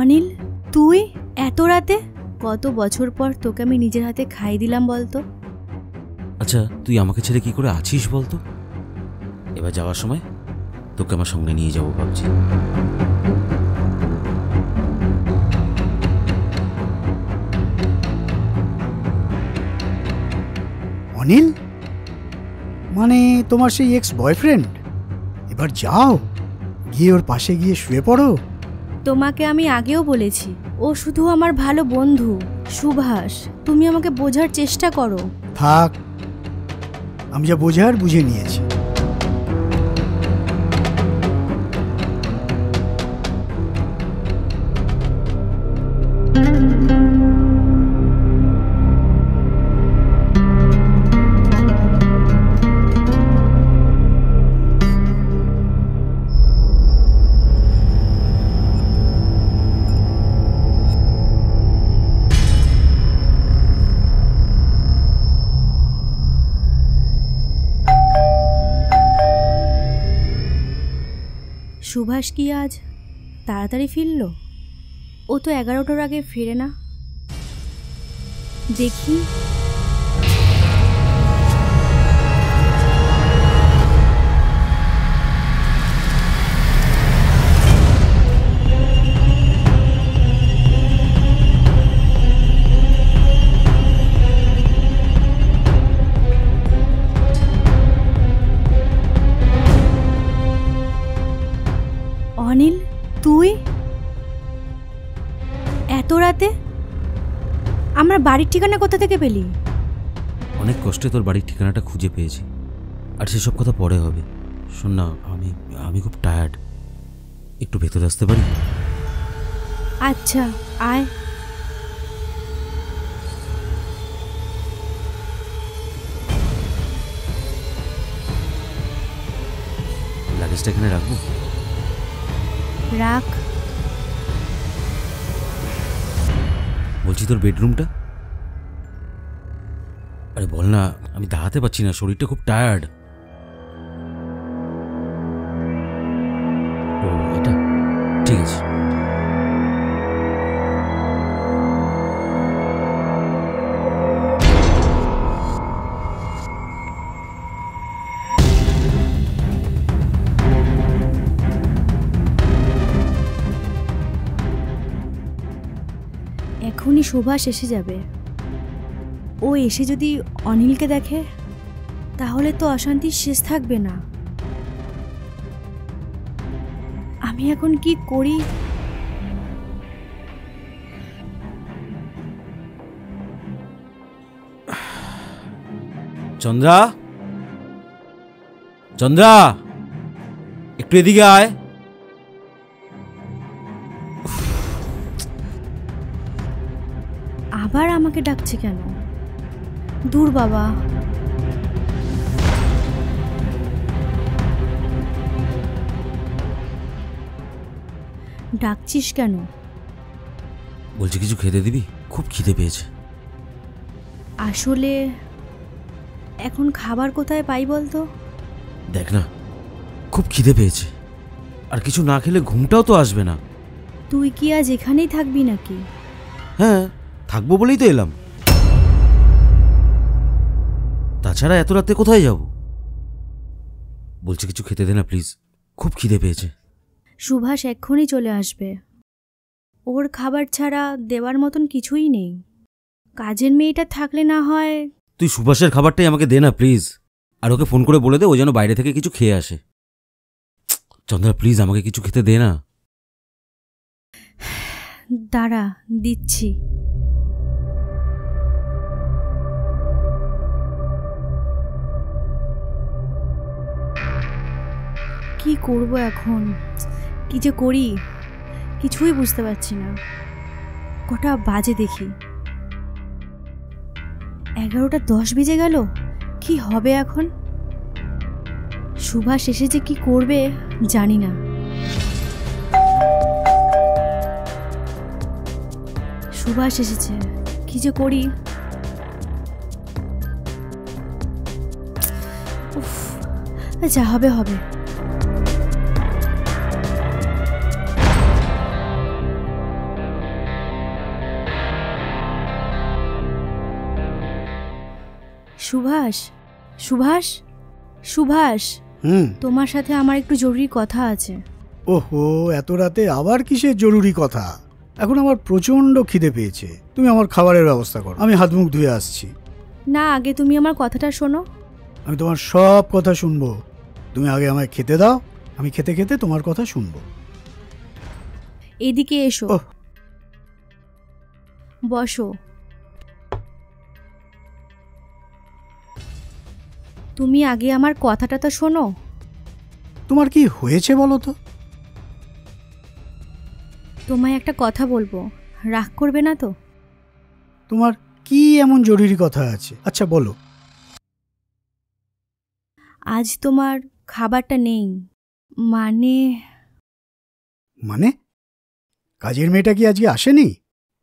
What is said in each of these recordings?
অনিল, তুই এত রাতে? কত বছর পর তোকে আমি নিজের হাতে খাই দিলাম বলতো। আচ্ছা, তুই আমাকে ছেড়ে কি করে আছিস বলতো? এবার যাওয়ার সময় তোকে আমার সঙ্গে নিয়ে যাবো ভাবছি। অনিল, মানে তোমার সেই এক্স বয়ফ্রেন্ড? এবার যাও, গিয়ে ওর পাশে গিয়ে শুয়ে পড়ো। তোমাকে আমি আগেও বলেছি, ও শুধু আমার ভালো বন্ধু সুভাষ। তুমি আমাকে বোঝার চেষ্টা করো। থাক, আমি যা বোঝার বুঝে নিয়েছি। সুভাষ কি আজ তাড়াতাড়ি ফিরল? ও তো 11টার আগে ফেরে না। দেখি। অনিল, তুই এত রাতে? আমার বাড়ির ঠিকানা কোথা থেকে পেলি? অনেক কষ্টে তোর বাড়ির ঠিকানাটা খুঁজে পেয়েছি, আর সেসব কথা পরে হবে। শোন না, আমি খুব টায়ার্ড, একটু ভেতরে আসতে পারি? আচ্ছা, আয়। লাগেজটা এখানে রাখবো? রাখ। বলছি, তোর বেডরুমটা? আরে বল না, আমি দাঁড়াতে পারছি না, শরীরটা খুব টায়ার্ড। ও, এটা ঠিক আছে। এখনই সুভাষ এসে যাবে। ও এসে যদি অনিলকে দেখে, তাহলে তো অশান্তির শেষ থাকবে না। আমি এখন কি করি? চন্দ্রা, চন্দ্রা, একটু এদিকে আয়। আবার আমাকে ডাকছে কেন? দূর বাবা। ডাকছিস কেন? বলছি, কিছু খেতে দিবি? খুব খিদে পেয়েছে। আসলে এখন খাবার কোথায় পাই বলতো? দেখ না, খুব খিদে পেয়েছে, আর কিছু না খেলে ঘুমটাও তো আসবে না। তুই কি আজ এখানেই থাকবি নাকি? হ্যাঁ, থাকবো বলেই তো এলাম। তাছাড়া এত রাতে কোথায় যাব? বলছি, কিছু খেতে দে না প্লিজ, খুব খিদে পেয়েছে। সুভাষ এক্ষুনি চলে আসবে। ওর খাবার ছাড়া দেওয়ার মতন কিছুই নেই। কাজের মেয়েটা থাকলে না হয়। তুই সুভাষের খাবারটাই আমাকে দে না প্লিজ, আর ওকে ফোন করে বলে দে ও যেন বাইরে থেকে কিছু খেয়ে আসে। চন্দ্রা প্লিজ, আমাকে কিছু খেতে দে না। দাঁড়া, দিচ্ছি। কি করব এখন? কি যে করি কিছুই বুঝতে পারছি না। কটা বাজে দেখি? 11:10 বেজে গেল। কি হবে এখন? সুভাষ এসে যে কি করবে জানি না। সুভাষ এসেছে, কি যে করি। যা হবে হবে। সুভাষ, সুভাষ, সুভাষ, তোমার সাথে আমার একটু জরুরি কথা আছে। ওহো, এত রাতে আবার কিসের জরুরি কথা? এখন আমার প্রচন্ড খিদে পেয়েছে, তুমি আমার খাবারের ব্যবস্থা করো, আমি হাত মুখ ধুয়ে আসছি। না, আগে তুমি আমার কথাটা শোনো। আমি তোমার সব কথা শুনবো, তুমি আগে আমায় খেতে দাও, আমি খেতে খেতে তোমার কথা শুনবো। এদিকে এসো। ওহ। বসো। তুমি আগে আমার কথাটা তো শোনো। তোমার কি হয়েছে বলো তো? তোমায় একটা কথা বলবো, রাগ করবে না তো? তোমার কি এমন জরুরি কথা আছে? আচ্ছা বলো। আজ তোমার খাবারটা নেই। মানে মানে কাজের মেয়েটা কি আজকে আসেনি?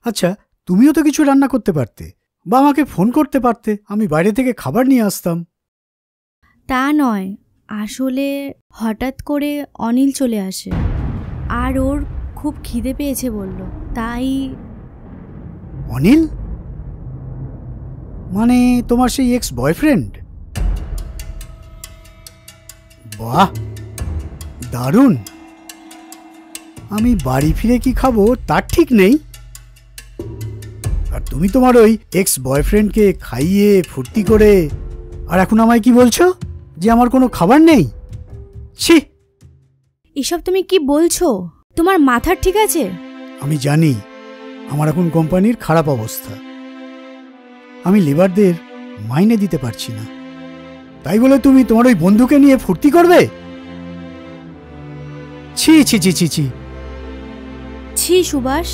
আচ্ছা, তুমিও তো কিছু রান্না করতে পারতে, বা আমাকে ফোন করতে পারতে, আমি বাইরে থেকে খাবার নিয়ে আসতাম। তা নয়, আসলে হঠাৎ করে অনিল চলে আসে, আর ওর খুব খিদে পেয়েছে বলল, তাই। অনিল? মানে তোমার সেই এক্স বয়ফ্রেন্ড? বাহ, দারুণ। আমি বাড়ি ফিরে কি খাবো তার ঠিক নেই, আর তুমি তোমার ওই এক্স বয়ফ্রেন্ডকে খাইয়ে ফুর্তি করে, আর এখন আমায় কি বলছো যে আমার কোনো খাবার নেই? ছি! এসব তুমি কি বলছো? তোমার মাথা ঠিক আছে? আমি জানি আমার এখন কোম্পানির খারাপ অবস্থা, আমি লেবারদের মাইনে দিতে পারছি না, তাই বলে তুমি তোমার ওই বন্ধুকে নিয়ে ফুর্তি করবে? ছি ছি ছি ছি ছি। ছি সুভাষ,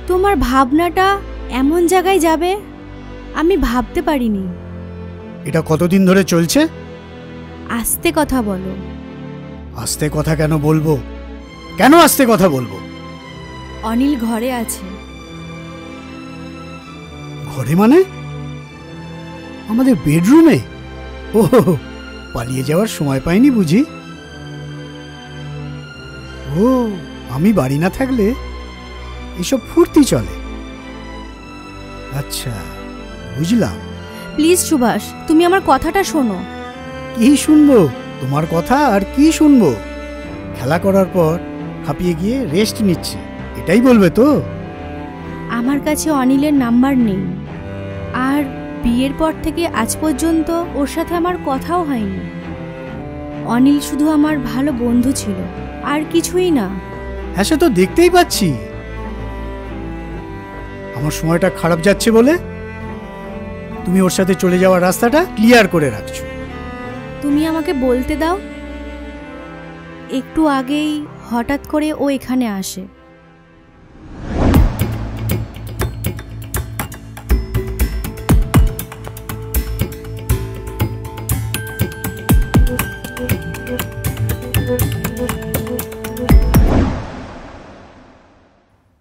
তোমার ভাবনাটা এমন জায়গায় যাবে আমি ভাবতে পারিনি। এটা কতদিন ধরে চলছে? আস্তে কথা বলো। আস্তে কথা কেন বলবো? কেন আস্তে কথা বলবো? অনিল ঘরে আছে। ঘরে মানে? আমাদের বেডরুমে? ও, পালিয়ে যাওয়ার সময় পাইনি বুঝি? ও, আমি বাড়ি না থাকলে এসব ফুর্তি চলে। আচ্ছা, বুঝলাম। প্লিজ সুভাষ, তুমি আমার কথাটা শোনো। কি শুনবো তোমার কথা? আর কি শুনবো? খেলা করার পর হাঁপিয়ে গিয়ে রেস্ট নিচ্ছে, এটাই বলবে তো? আমার কাছে অনিলের নাম্বার নেই, আর বিয়ের পর থেকে আজ পর্যন্ত ওর সাথে আমার কথাও হয়নি। অনিল শুধু আমার ভালো বন্ধু ছিল, আর কিছুই না। হ্যাঁ, সে তো দেখতেই পাচ্ছি। আমার সময়টা খারাপ যাচ্ছে বলে তুমি ওর সাথে চলে যাওয়ার রাস্তাটা ক্লিয়ার করে রাখছো। তুমি আমাকে বলতে দাও। একটু আগেই হঠাৎ করে ও এখানে আসে।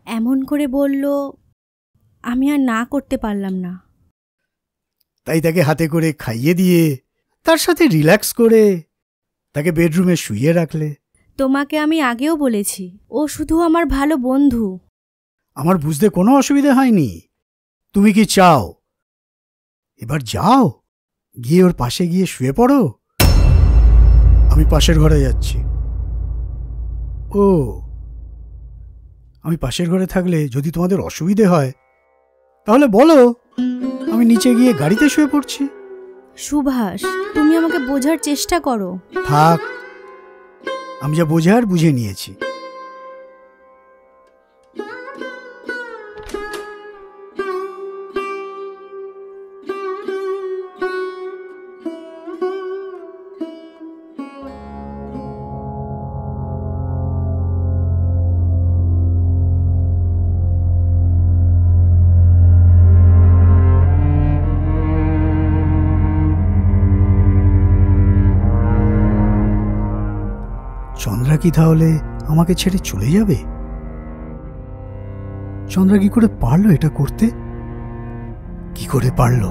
এমন করে বলল, আমি আর না করতে পারলাম না। তাই তাকে হাতে করে খাইয়ে দিয়ে, তার সাথে রিল্যাক্স করে, তাকে বেডরুমে শুইয়ে রাখলে। তোমাকে আমি আগেও বলেছি, ও শুধু আমার ভালো বন্ধু। আমার বুঝতে কোনো অসুবিধা হয়নি। তুমি কি চাও এবার যাও, গিয়ে ওর পাশে গিয়ে শুয়ে পড়ো? আমি পাশের ঘরে যাচ্ছি। ও, আমি পাশের ঘরে থাকলে যদি তোমাদের অসুবিধে হয় তাহলে বলো, আমি নিচে গিয়ে গাড়িতে শুয়ে পড়ছি। সুভাষ, তুমি আমাকে বোঝার চেষ্টা করো। থাক, আমি যা বোঝার বুঝে নিয়েছি। চন্দ্রা কি তাহলে আমাকে ছেড়ে চলে যাবে? চন্দ্রা কি করে পারলো এটা করতে? কি করে পারলো?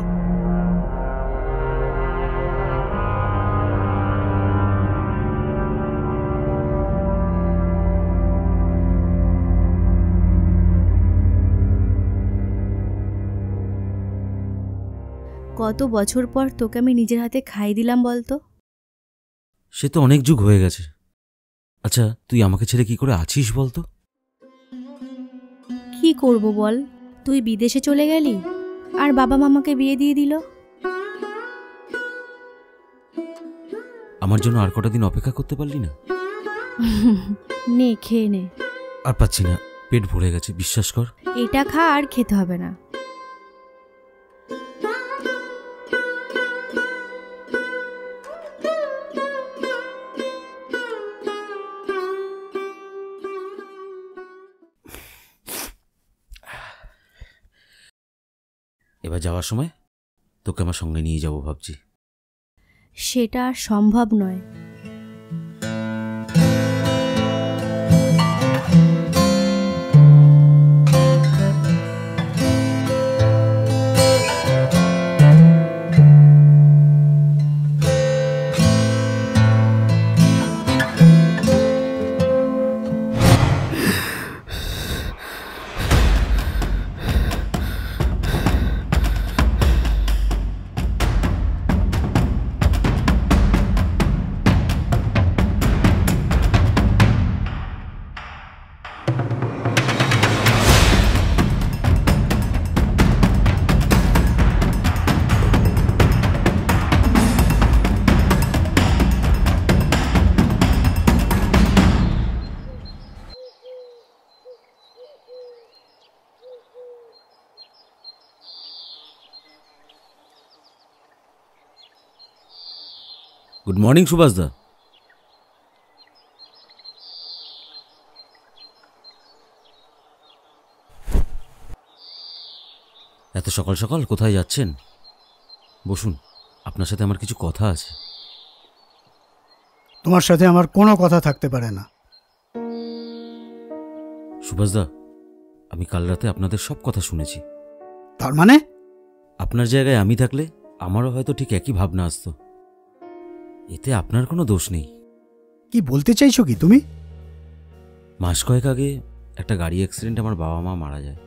কত বছর পর তোকে আমি নিজের হাতে খাই দিলাম বলতো। সে তো অনেক যুগ হয়ে গেছে। আচ্ছা, তুই আমাকে ছেড়ে কি করে আছিস বলতো? কি করব বল, তুই বিদেশে চলে গেলি আর বাবা মামাকে বিয়ে দিয়ে দিল। আমার জন্য আর কটা দিন অপেক্ষা করতে পারলি না? নে খেয়ে নে। আর পাচ্ছি না, পেট ভরে গেছে, বিশ্বাস কর। এটা খা, আর খেতে হবে না। এবার যাওয়ার সময় তোকে আমার সঙ্গে নিয়ে যাব ভাবছি। সেটা আর সম্ভব নয়। গুড মর্নিং সুভাষ দা। এত সকাল সকাল কোথায় যাচ্ছেন? বসুন, আপনার সাথে আমার কিছু কথা আছে। তোমার সাথে আমার কোনো কথা থাকতে পারে না। সুভাষ দা, আমি কাল রাতে আপনাদের সব কথা শুনেছি। তার মানে? আপনার জায়গায় আমি থাকলে আমারও হয়তো ঠিক একই ভাবনা আসতো। এতে আপনার কোনো দোষ নেই। কি বলতে চাইছো কি তুমি? মাস কয়েক আগে একটা গাড়ি অ্যাক্সিডেন্ট আমার বাবা মা মারা যায়।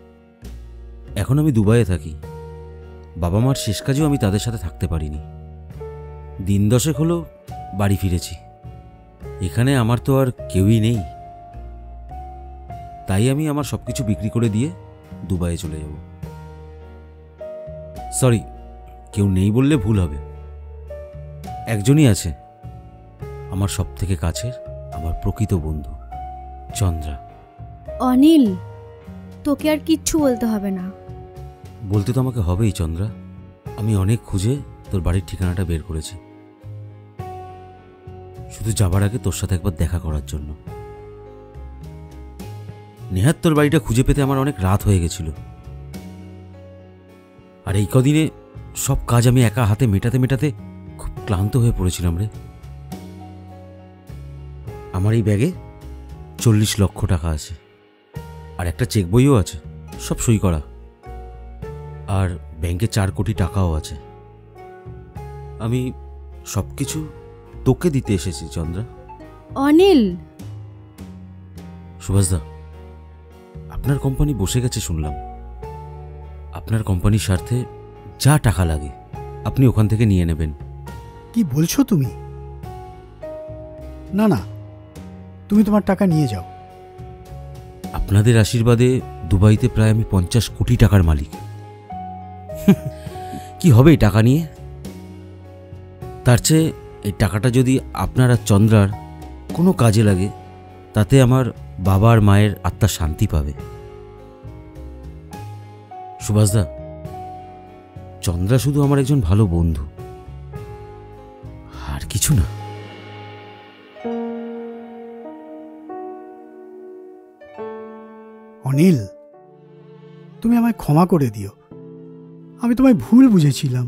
এখন আমি দুবাইয়ে থাকি। বাবা মার শেষ কাজেও আমি তাদের সাথে থাকতে পারিনি। দিন 10 হলো বাড়ি ফিরেছি। এখানে আমার তো আর কেউই নেই। তাই আমি আমার সব কিছু বিক্রি করে দিয়ে দুবাইয়ে চলে যাব। সরি, কেউ নেই বললে ভুল হবে। একজনই আছে, আমার সব থেকে কাছের, আমার প্রকৃত বন্ধু, চন্দ্রা। অনিল, তোকে আর কিচ্ছু বলতে হবে না। বলতে তো আমাকে হবেই চন্দ্রা। আমি অনেক খুঁজে তোর বাড়ির ঠিকানাটা বের করেছি, শুধু যাবার আগে তোর সাথে একবার দেখা করার জন্য। নেহাত তোর বাড়িটা খুঁজে পেতে আমার অনেক রাত হয়ে গেছিল। আর এই কদিনে সব কাজ আমি একা হাতে মেটাতে মেটাতে খুব ক্লান্ত হয়ে পড়েছিলাম রে। আমার এই ব্যাগে 40 লক্ষ টাকা আছে, আর একটা চেক বইও আছে, সব সই করা। আর ব্যাংকে 4 কোটি টাকাও আছে। আমি সবকিছু তোকে দিতে এসেছি চন্দ্রা। অনিল, সুভাষদা, আপনার কোম্পানি বসে গেছে শুনলাম। আপনার কোম্পানির স্বার্থে যা টাকা লাগে আপনি ওখান থেকে নিয়ে নেবেন। কি বলছো তুমি? না না, তুমি তোমার টাকা নিয়ে যাও। আপনাদের আশীর্বাদে দুবাইতে প্রায় আমি 50 কোটি টাকার মালিক। কি হবে এই টাকা নিয়ে? তার চেয়ে এই টাকাটা যদি আপনার আর চন্দ্রার কোনো কাজে লাগে, তাতে আমার বাবা আর মায়ের আত্মা শান্তি পাবে। সুভাষদা, চন্দ্রা শুধু আমার একজন ভালো বন্ধু, আর কিছু না। অনিল, তুমি আমায় ক্ষমা করে দিও। আমি তোমায় ভুল বুঝেছিলাম।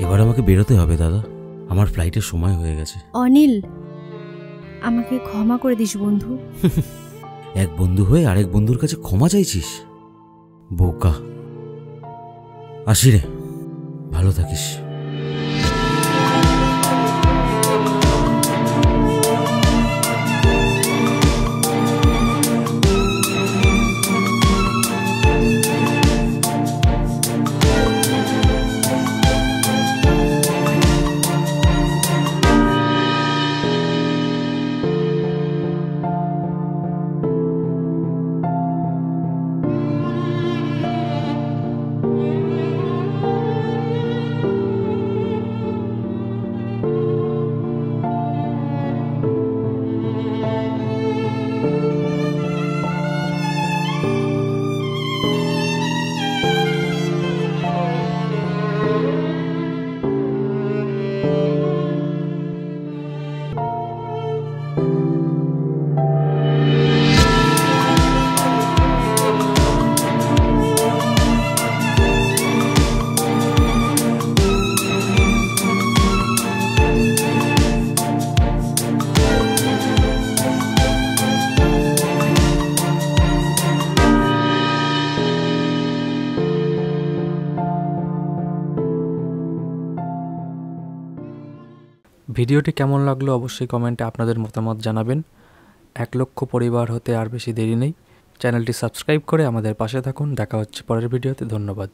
এবার আমাকে বেরোতে হবে দাদা, আমার ফ্লাইটের সময় হয়ে গেছে। অনিল, আমাকে ক্ষমা করে দিস বন্ধু। এক বন্ধু হয়ে আরেক বন্ধুর কাছে ক্ষমা চাইছিস? বোকা। আসি রে, ভালো থাকিস। ভিডিওটি কেমন লাগলো অবশ্যই কমেন্টে আপনাদের মতামত জানাবেন। 1 লক্ষ পরিবার হতে আর বেশি দেরি নেই। চ্যানেলটি সাবস্ক্রাইব করে আমাদের পাশে থাকুন। দেখা হচ্ছে পরের ভিডিওতে। ধন্যবাদ।